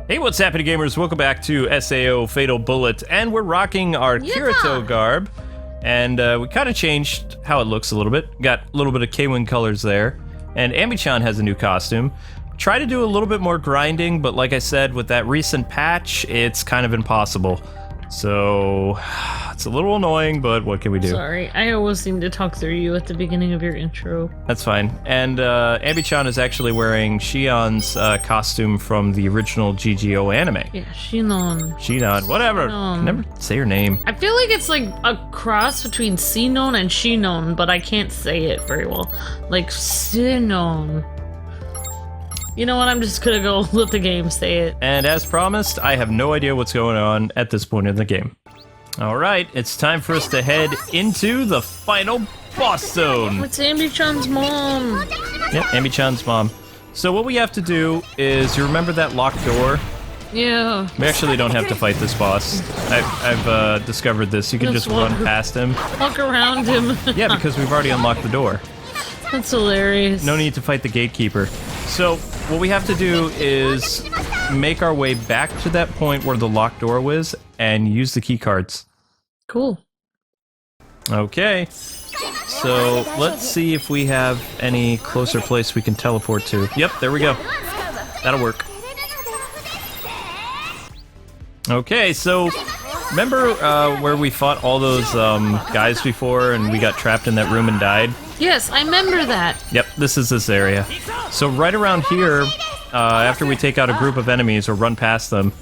Hey, what's happening, gamers? Welcome back to SAO Fatal Bullet, and we're rocking our Kirito garb, and we kind of changed how it looks a little bit. Got a little bit of Kwing colors there, and Ami-chan has a new costume. Try to do a little bit more grinding, but like I said, with that recent patch, it's kind of impossible. So, it's a little annoying, but what can we do? Sorry, I always seem to talk through you at the beginning of your intro. That's fine. And Ami-chan is actually wearing Shion's costume from the original GGO anime. Yeah, Shinon, whatever. Shinon. Never say her name. I feel like it's like a cross between Sinon and Shinon, but I can't say it very well. Like Sinon. You know what, I'm just gonna go let the game say it. And as promised, I have no idea what's going on at this point in the game. Alright, it's time for us to head into the final boss zone. It's Ami-chan's mom. Yep, Ami-chan's mom. So what we have to do is, you remember that locked door? Yeah. We actually don't have to fight this boss. I've discovered this. You can just run past him. Walk around him. Yeah, because we've already unlocked the door. That's hilarious. No need to fight the gatekeeper. So, what we have to do is make our way back to that point where the locked door was and use the key cards. Cool. Okay. So, let's see if we have any closer place we can teleport to. Yep, there we go. That'll work. Okay, so remember where we fought all those guys before and we got trapped in that room and died? Yes, I remember that. Yep, this is this area. So right around here, after we take out a group of enemies or run past them,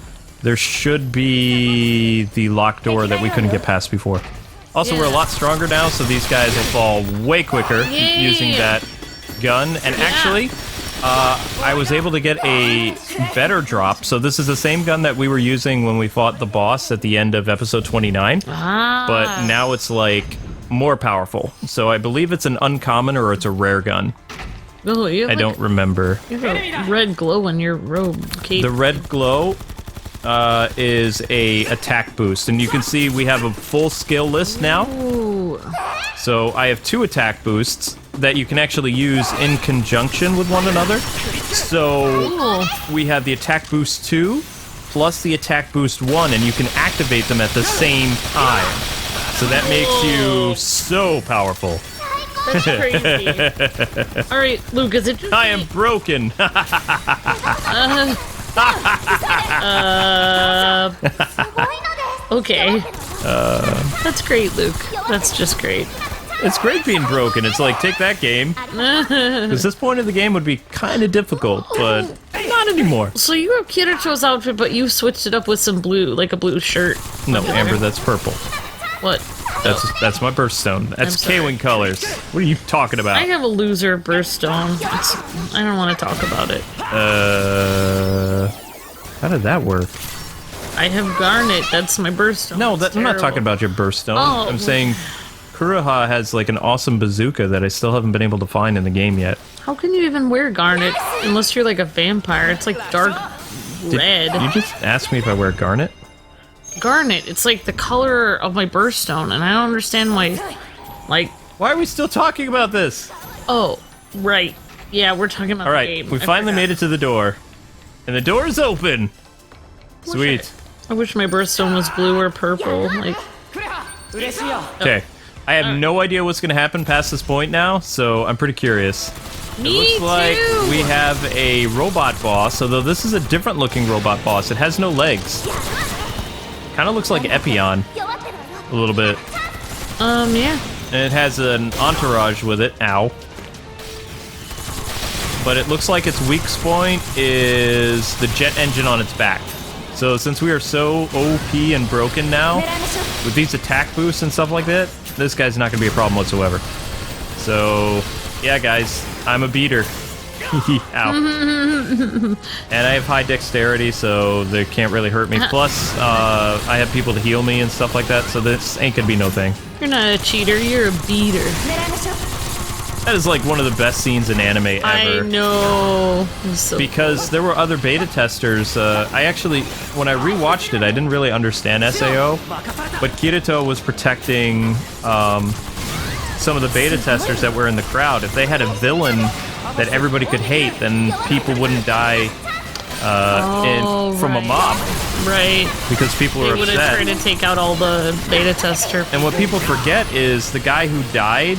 there should be the locked door that we couldn't get past before. Also, we're a lot stronger now, so these guys will fall way quicker using that gun. And actually, I was able to get a better drop. So this is the same gun that we were using when we fought the boss at the end of episode 29. But now it's like more powerful. So I believe it's an uncommon or it's a rare gun. Oh, I don't remember. You have a red glow on your robe, cape. The red glow is a attack boost, and you can see we have a full skill list now. Ooh. So I have 2 attack boosts that you can actually use in conjunction with one another. So we have the attack boost 2 plus the attack boost 1, and you can activate them at the same time. So that makes you so powerful. That's crazy. Alright, Luke, is it just I am broken. Okay. That's great, Luke. That's just great. It's great being broken. It's like, take that game. Because this point of the game would be kind of difficult, but not anymore. So you have Kirito's outfit, but you switched it up with some blue, like a blue shirt. No, Amber, that's purple. What? That's my birthstone. That's Kwing colors. What are you talking about? I have a loser birthstone. I don't want to talk about it. How did that work? I have garnet. That's my birthstone. No, I'm not talking about your birthstone. Oh. I'm saying Kuroha has like an awesome bazooka that I still haven't been able to find in the game yet. How can you even wear garnet unless you're like a vampire? It's like dark red. You just asked me if I wear garnet? Garnet. It's like the color of my birthstone, and I don't understand why. Like, why are we still talking about this? Oh, right. Yeah, we're talking about the game. We finally made it to the door, and the door is open. Sweet. I wish my birthstone was blue or purple. Like. Okay. I have no idea what's gonna happen past this point now, so I'm pretty curious. Me it looks like too. we have a robot boss, although this is a different looking robot boss. It has no legs. Kind of looks like Epion. A little bit. Yeah. And it has an entourage with it. Ow. But it looks like its weak point is the jet engine on its back. So since we are so OP and broken now, with these attack boosts and stuff like that, this guy's not going to be a problem whatsoever. So, yeah guys, I'm a beater. Ow. And I have high dexterity, so they can't really hurt me. Plus, I have people to heal me and stuff like that, so this ain't gonna be no thing. You're not a cheater, you're a beater. That is like one of the best scenes in anime ever. I know. So because there were other beta testers. I actually, when I rewatched it, I didn't really understand SAO, but Kirito was protecting some of the beta testers that were in the crowd. If they had a villain that everybody could hate, then people wouldn't die from a mob. Right. Because people They were would have upset. tried to take out all the beta tester. And what people forget is the guy who died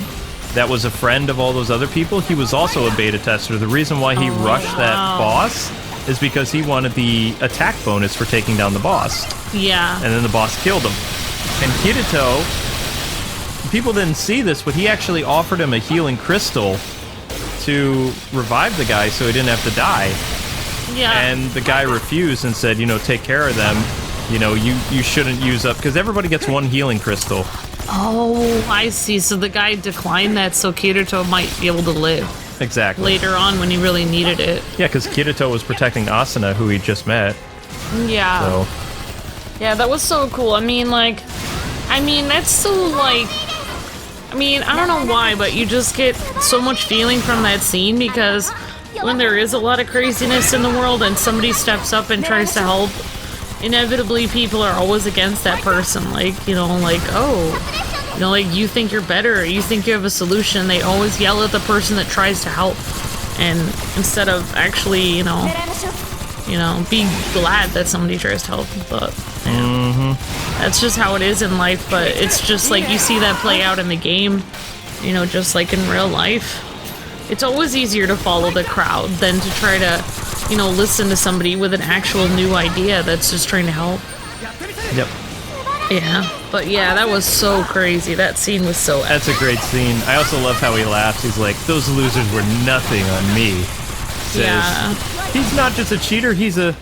that was a friend of all those other people, he was also a beta tester. The reason why he rushed that boss is because he wanted the attack bonus for taking down the boss. Yeah. And then the boss killed him. And Kirito, people didn't see this, but he actually offered him a healing crystal to revive the guy so he didn't have to die. Yeah. And the guy refused and said, you know, take care of them. You know, you shouldn't use up, because everybody gets one healing crystal. Oh, I see. So the guy declined that so Kirito might be able to live. Exactly. Later on when he really needed it. Yeah, because Kirito was protecting Asuna, who he just met. Yeah. So. Yeah, that was so cool. I mean, that's so, I don't know why, but you just get so much feeling from that scene, because when there is a lot of craziness in the world and somebody steps up and tries to help, inevitably people are always against that person. You think you're better, you think you have a solution. They always yell at the person that tries to help. And instead of actually, be glad that somebody tries to help. But that's just how it is in life. But it's just like you see that play out in the game, just like in real life. It's always easier to follow the crowd than to try to, listen to somebody with an actual new idea that's just trying to help. Yep. Yeah, but yeah, that was so crazy. That scene was so epic. That's a great scene. I also love how he laughs. He's like, those losers were nothing on me. Says, yeah. He's not just a cheater, he's a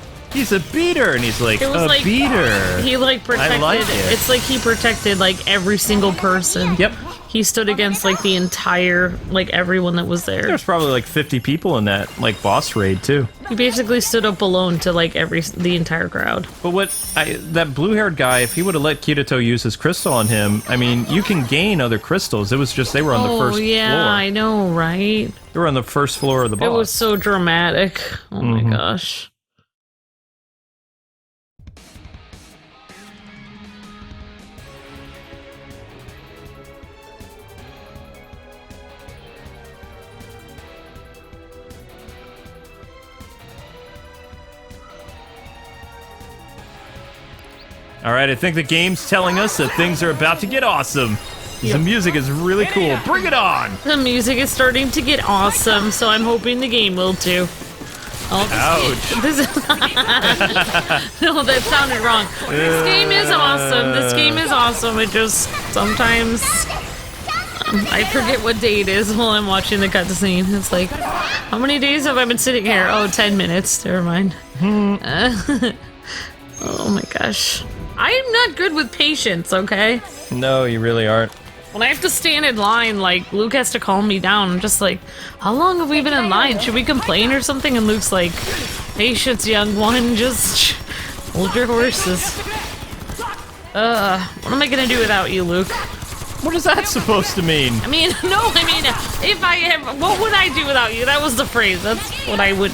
beater. And he's like, It was a beater. He protected. I like it. It's like he protected every single person. Yep. He stood against the entire everyone that was there. There's probably 50 people in that boss raid too. He basically stood up alone to the entire crowd. But that blue-haired guy, if he would have let Kirito use his crystal on him, I mean, you can gain other crystals. It was just they were on the first floor. I know, right? They were on the first floor of the boss. It was so dramatic. Oh my gosh. All right, I think the game's telling us that things are about to get awesome. The music is really cool. Bring it on! The music is starting to get awesome, so I'm hoping the game will too. Ouch. No, that sounded wrong. This game is awesome. This game is awesome. It just sometimes I forget what day it is while I'm watching the cutscene. It's like, how many days have I been sitting here? Oh, 10 minutes. Never mind. Oh my gosh. I am not good with patience, okay? No, you really aren't. When I have to stand in line, Luke has to calm me down. I'm just like, how long have we been in line? Should we complain or something? And Luke's like, patience, young one, just hold your horses. What am I gonna do without you, Luke? What is that supposed to mean? If what would I do without you? That was the phrase. That's what I would...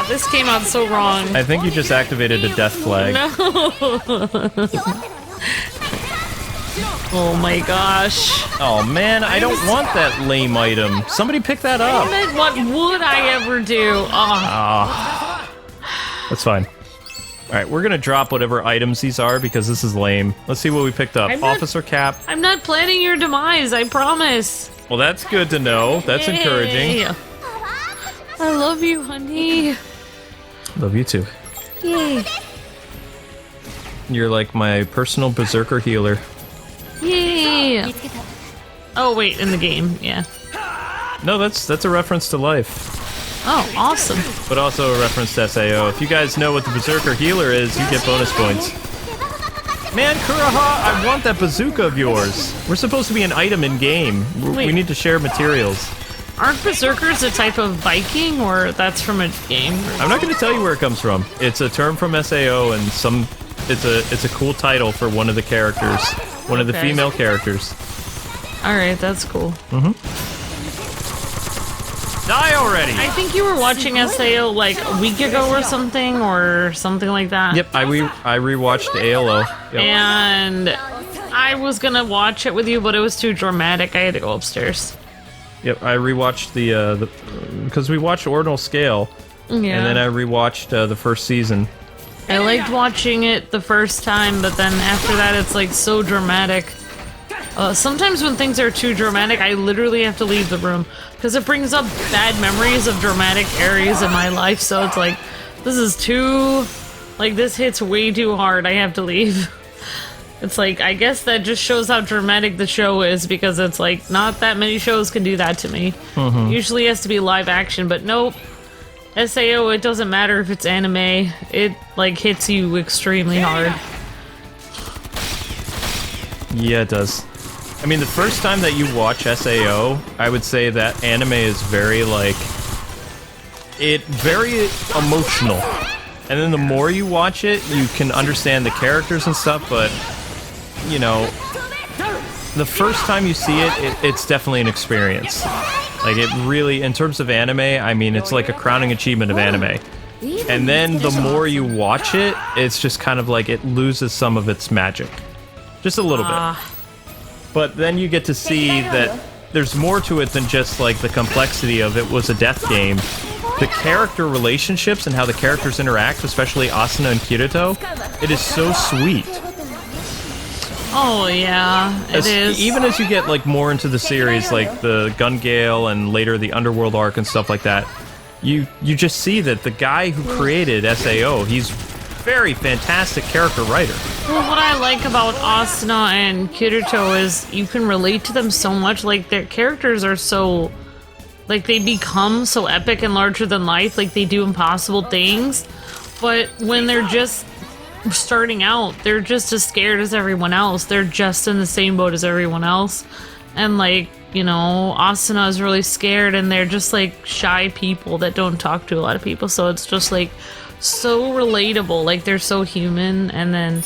this came out so wrong. I think you just activated a death flag. No. Oh my gosh. Oh man, I don't want that lame item. Somebody pick that up. What would I ever do? That's fine. Alright, we're gonna drop whatever items these are because this is lame. Let's see what we picked up. Officer cap. I'm not planning your demise, I promise. Well, that's good to know. That's encouraging. I love you, honey. Love you too. Yay. You're like my personal berserker healer. Yay. Oh, wait, in the game, yeah. No, that's a reference to life. Oh, awesome. But also a reference to SAO. If you guys know what the berserker healer is, you get bonus points. Man, Kuraha, I want that bazooka of yours. We're supposed to be an item in game. We need to share materials. Aren't berserkers a type of Viking, or that's from a game? I'm not going to tell you where it comes from. It's a term from SAO, and it's a cool title for one of the characters, one of the female characters. All right, that's cool. Die already! I think you were watching SAO like a week ago or something like that. Yep, I rewatched ALO. Yep. And I was gonna watch it with you, but it was too dramatic. I had to go upstairs. Yep, I rewatched the because we watched Ordinal Scale, Yeah. And then I rewatched the first season. I liked watching it the first time, but then after that it's like so dramatic. Sometimes when things are too dramatic, I literally have to leave the room because it brings up bad memories of dramatic areas in my life. So it's like, this is too, like, this hits way too hard. I have to leave. It's like, I guess that just shows how dramatic the show is, because it's like, not that many shows can do that to me. Usually it has to be live action, but nope. SAO, it doesn't matter if it's anime. It, like, hits you extremely hard. Yeah, it does. I mean, the first time that you watch SAO, I would say that anime is very, like, very emotional. And then the more you watch it, you can understand the characters and stuff, but, you know, the first time you see it, it's definitely an experience. Like, it really, in terms of anime, I mean, it's like a crowning achievement of anime. And then the more you watch it, it's just kind of like it loses some of its magic. Just a little bit. But then you get to see that there's more to it than just, like, the complexity of it was a death game. The character relationships and how the characters interact, especially Asuna and Kirito, it is so sweet. Oh, yeah, it is. Even as you get, like, more into the series, like the Gun Gale and later the Underworld arc and stuff like that, you just see that the guy who created SAO, he's very fantastic character writer. Well, what I like about Asuna and Kirito is you can relate to them so much. Like, their characters are so, like, they become so epic and larger than life. Like, they do impossible things. But when they're just starting out, they're just as scared as everyone else. They're just in the same boat as everyone else. And, like, you know, Asuna is really scared, and they're just, like, shy people that don't talk to a lot of people. So it's just, like, so relatable. Like, they're so human, and then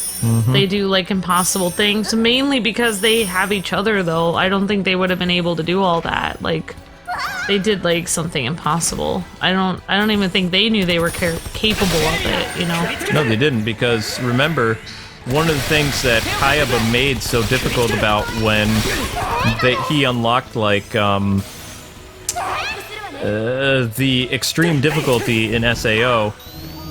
they do, like, impossible things, mainly because they have each other, though. I don't think they would have been able to do all that. Like, they did, like, something impossible. I don't even think they knew they were capable of it, you know? No, they didn't, because remember, one of the things that Kayaba made so difficult about when he unlocked, like, the extreme difficulty in SAO,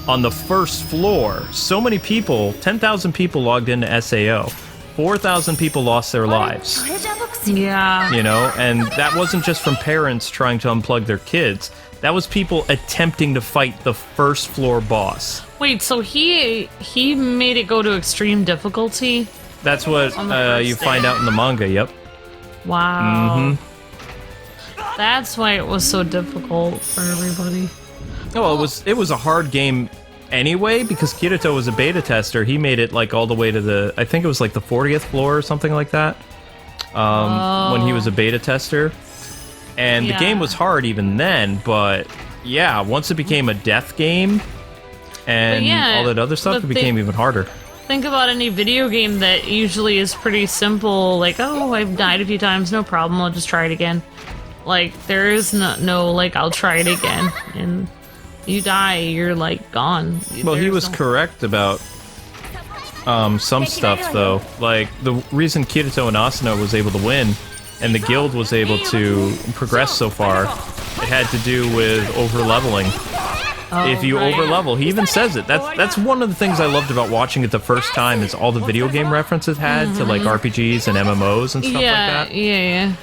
on the first floor, so many people, 10,000 people logged into SAO. 4,000 people lost their lives. Yeah. You know, and that wasn't just from parents trying to unplug their kids. That was people attempting to fight the first floor boss. Wait, so he made it go to extreme difficulty? That's what you find out in the manga, yep. Wow. That's why it was so difficult for everybody. Oh, well, it was a hard game anyway, because Kirito was a beta tester. He made it, like, all the way to the, I think it was like the 40th floor or something like that, when he was a beta tester. And the game was hard even then, but yeah, once it became a death game and all that other stuff, it became even harder. Think about any video game that usually is pretty simple, like, oh, I've died a few times, no problem, I'll just try it again. Like, there is no like, I'll try it again, and you die, you're, like, gone. Well, he was correct about some stuff, though. Like, the reason Kirito and Asuna was able to win, and the guild was able to progress so far, it had to do with over-leveling. If you over-level, he even says it. That's one of the things I loved about watching it the first time, is all the video game references had to, like, RPGs and MMOs and stuff like that. Yeah.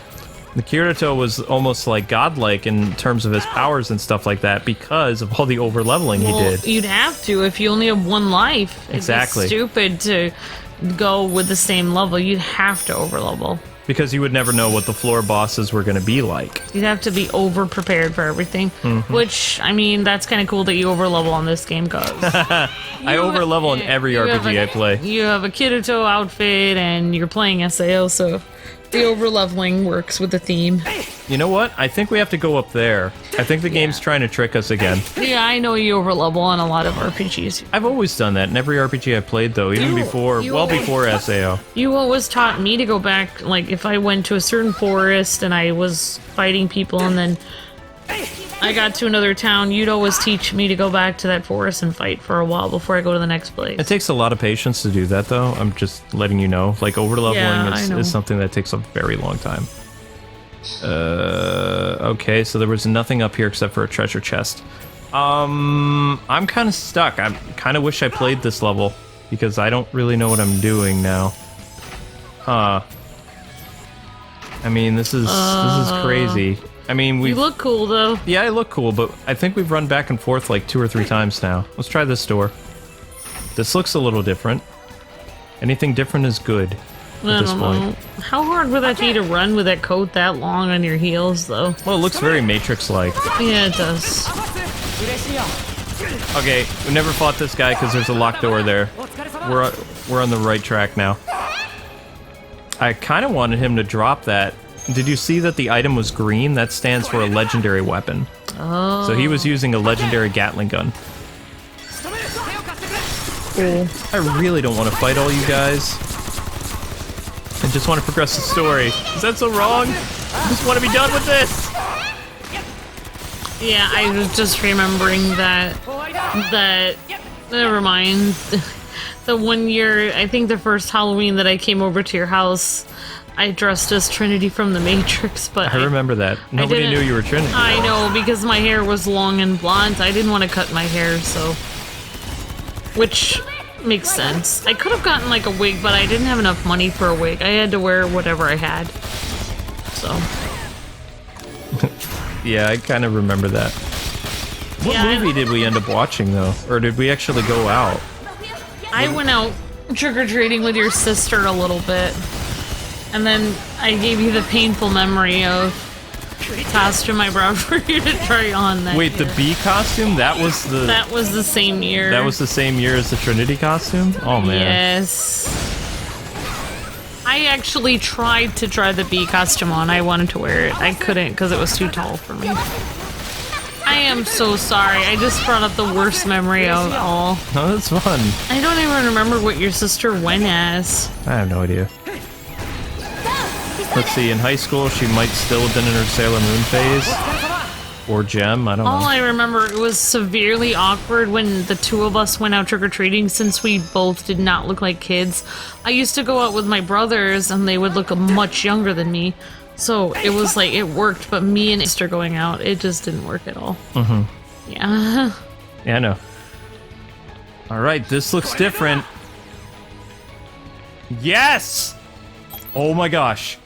The Kirito was almost like godlike in terms of his powers and stuff like that because of all the over-leveling he did. You'd have to if you only have one life. Exactly. It's stupid to go with the same level. You'd have to over-level. Because you would never know what the floor bosses were going to be like. You'd have to be over-prepared for everything. Which, I mean, that's kind of cool that you over-level on this game, because I over-level in every RPG I play. You have a Kirito outfit, and you're playing SAO, so the over-leveling works with the theme. You know what? I think we have to go up there. I think the game's trying to trick us again. Yeah, I know you over-level on a lot of RPGs. I've always done that in every RPG I played, though, even before SAO. You always taught me to go back, like, if I went to a certain forest and I was fighting people and then I got to another town, you'd always teach me to go back to that forest and fight for a while before I go to the next place. It takes a lot of patience to do that, though. I'm just letting you know. Like, over-leveling is something that takes a very long time. Okay, so there was nothing up here except for a treasure chest. I'm kind of stuck. I kind of wish I played this level because I don't really know what I'm doing now. I mean, this is crazy. I mean, You look cool though. Yeah, I look cool, but I think we've run back and forth like 2 or 3 times now. Let's try this door. This looks a little different. Anything different is good at this point. How hard would that be to run with that coat that long on your heels, though? Well, it looks very Matrix-like. Yeah, it does. Okay, we never fought this guy because there's a locked door there. We're on the right track now. I kind of wanted him to drop that. Did you see that the item was green? That stands for a legendary weapon. Oh. So he was using a legendary Gatling gun. Cool. I really don't want to fight all you guys. I just want to progress the story. Is that so wrong? I just want to be done with this. Yeah, I was just remembering that. Never mind. The one year, I think the first Halloween that I came over to your house, I dressed as Trinity from The Matrix, but I remember that. Nobody knew you were Trinity. I know, because my hair was long and blonde. I didn't want to cut my hair, so... Which makes sense. I could have gotten like a wig, but I didn't have enough money for a wig. I had to wear whatever I had. So... Yeah, I kind of remember that. What movie did we end up watching, though? Or did we actually go out? I went out trick-or-treating with your sister a little bit. And then I gave you the painful memory of the costume I brought for you to try on that Wait, year. the bee costume? That was the... That was the same year. That was the same year as the Trinity costume? Oh, man. Yes. I actually tried to try the bee costume on. I wanted to wear it. I couldn't because it was too tall for me. I am so sorry. I just brought up the worst memory of all. Oh, that's fun. I don't even remember what your sister went as. I have no idea. Let's see, in high school, she might still have been in her Sailor Moon phase. Or Gem, I don't know. All I remember, it was severely awkward when the two of us went out trick-or-treating since we both did not look like kids. I used to go out with my brothers and they would look much younger than me. So it was like, it worked, but me and sister going out, it just didn't work at all. Mm-hmm. Yeah. Yeah, I know. Alright, this looks different. Yes! Oh my gosh.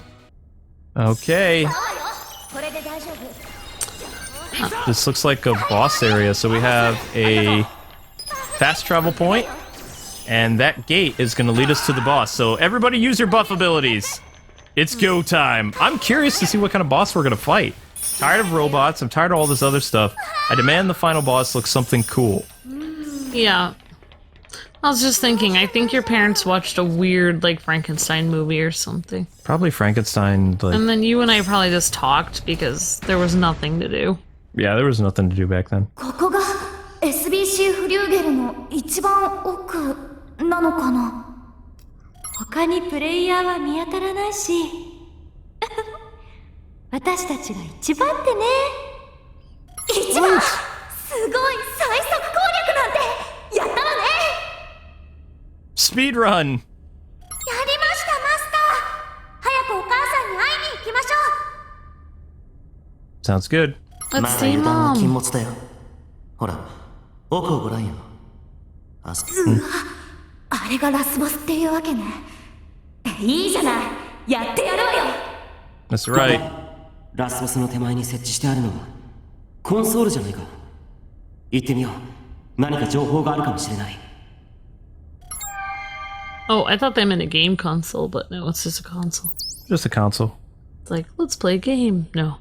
Okay. This looks like a boss area, so we have a fast travel point, and that gate is going to lead us to the boss. So everybody use your buff abilities. It's go time. I'm curious to see what kind of boss we're going to fight. Tired of robots, I'm tired of all this other stuff. I demand the final boss looks something cool. Yeah. I was just thinking, I think your parents watched a weird, like, Frankenstein movie or something. Probably Frankenstein, like... And then you and I probably just talked because there was nothing to do. Yeah, there was nothing to do back then. ここが SBC フリューゲルの一番奥なのかな。他にプレイヤーは見当たらないし私たちが一番ってね。一番すごい最速攻略なんてやったわね。 Speed run! やりましたマスター。早くお母さんに会いに行きましょう。 Sounds good. Let's see, Mom. 禁物だよ。ほら、奥をご覧よ。あれがラスボスっていうわけね。いいじゃない。やってやろうよ。 That's right. ラスボスの手前に設置してあるのはコンソールじゃないか。行ってみよう。何か情報があるかもしれない。 Oh, I thought they meant a game console, but no, it's just a console. Just a console. It's like, let's play a game. No.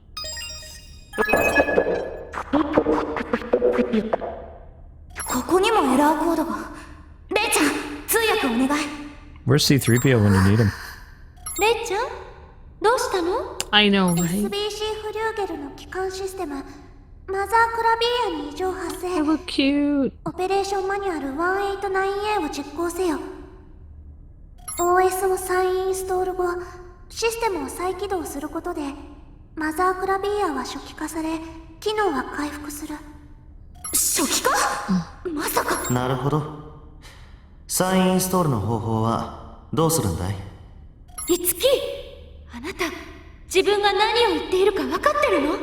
ここにもエラーコードが。レイちゃん、通訳お願い。 Where's C-3PO when you need him? レイちゃん、どうしたの？ I know, right? SBC フリューゲルの基幹システム、マザークラビアに異常発生。 They look cute. オペレーションマニュアル 189A を実行せよ。OS を再インストール後、システムを再起動することで、マザークラビアは初期化され、機能は回復する。初期化？まさか。なるほど。再インストールの方法はどうするんだい？いつき、あなた、自分が何を言っているか分かってるの？い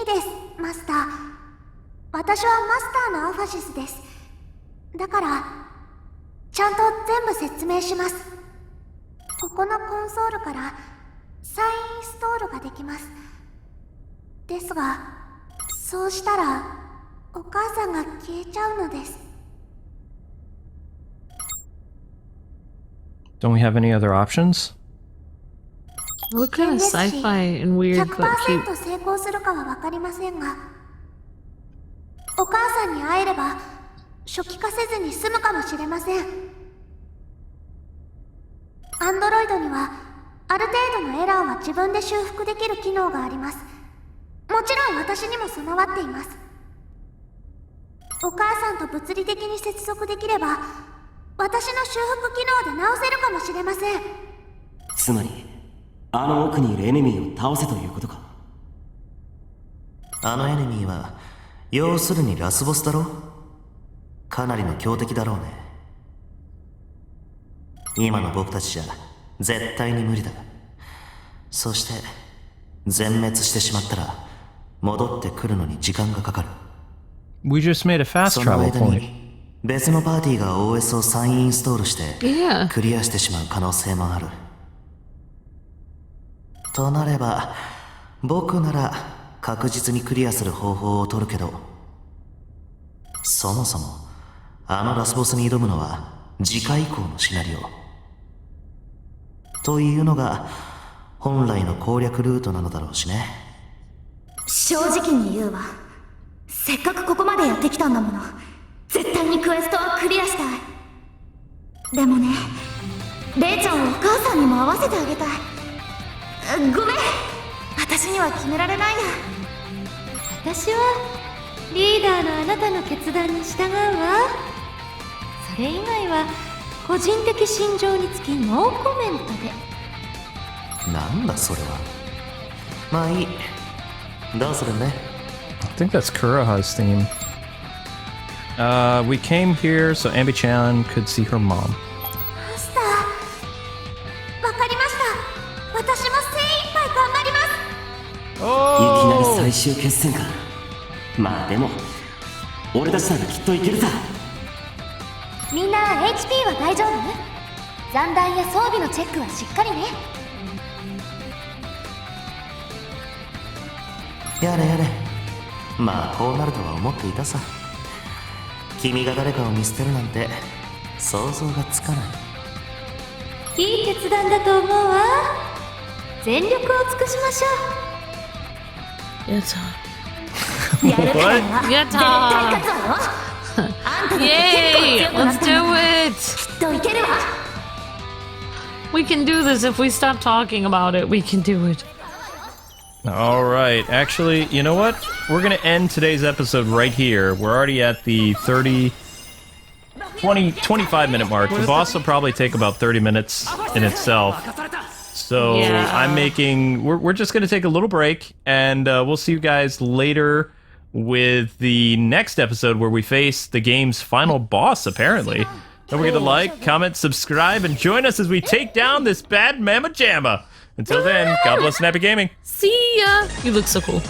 いです、マスター。私はマスターのアファシスです。だからちゃんと全部説明します。ここのコンソールから再インストールができます。ですがそうしたらお母さんが消えちゃうのです。 Don't we have any other options? What kind of sci-fi and weird but cute? 100% 成功するかは分かりませんが、お母さんに会えれば初期化せずに済むかもしれません。アンドロイドにはある程度のエラーは自分で修復できる機能があります。もちろん私にも備わっています。お母さんと物理的に接続できれば私の修復機能で直せるかもしれません。つまりあの奥にいるエネミーを倒せということか。あのエネミーは要するにラスボスだろ。かなりの強敵だろうね。今の僕たちじゃ絶対に無理だ。そして全滅してしまったら戻ってくるのに時間がかかる。 We just made a fast その travel 間 point. に別のパーティーが OS を再インストールして Yeah. クリアしてしまう可能性もある。となれば僕なら確実にクリアする方法を取るけど、そもそもあのラスボスに挑むのは次回以降のシナリオというのが本来の攻略ルートなのだろうしね。正直に言うわ。せっかくここまでやってきたんだもの。絶対にクエストはクリアしたい。でもね、レイちゃんをお母さんにも会わせてあげたい。ごめん、私には決められないや。私はリーダーのあなたの決断に従うわ。それ以外は個人的心情につきノーコメントで。なんだそれは。まあいい。どうするんだい？ I think that's Kuroha's theme. We came here so Ambi-chan could see her mom. マスター、わかりました。私も精一杯頑張ります。いきなり最終決戦か。まあでも俺たちならきっといけるさ。みんな HP は大丈夫？残弾や装備のチェックはしっかりね。やれやれ。まあこうなるとは思っていたさ。君が誰かを見捨てるなんて想像がつかない。いい決断だと思うわ。全力を尽くしましょう。やったやるからには やった絶対勝つわよ。あんただって結 Yay! 構強くな Let's ったんだ do から it! きっといけるわ。 We can do this if we stop talking about it. We can do it. All right. Actually, you know what? We're going to end today's episode right here. We're already at the 25 minute mark. The boss will probably take about 30 minutes in itself. So Yeah. we're just going to take a little break, and we'll see you guys later with the next episode where we face the game's final boss, apparently. Don't forget to like, comment, subscribe, and join us as we take down this bad mamma jamma. Until then, God bless and happy gaming. See ya! You look so cool.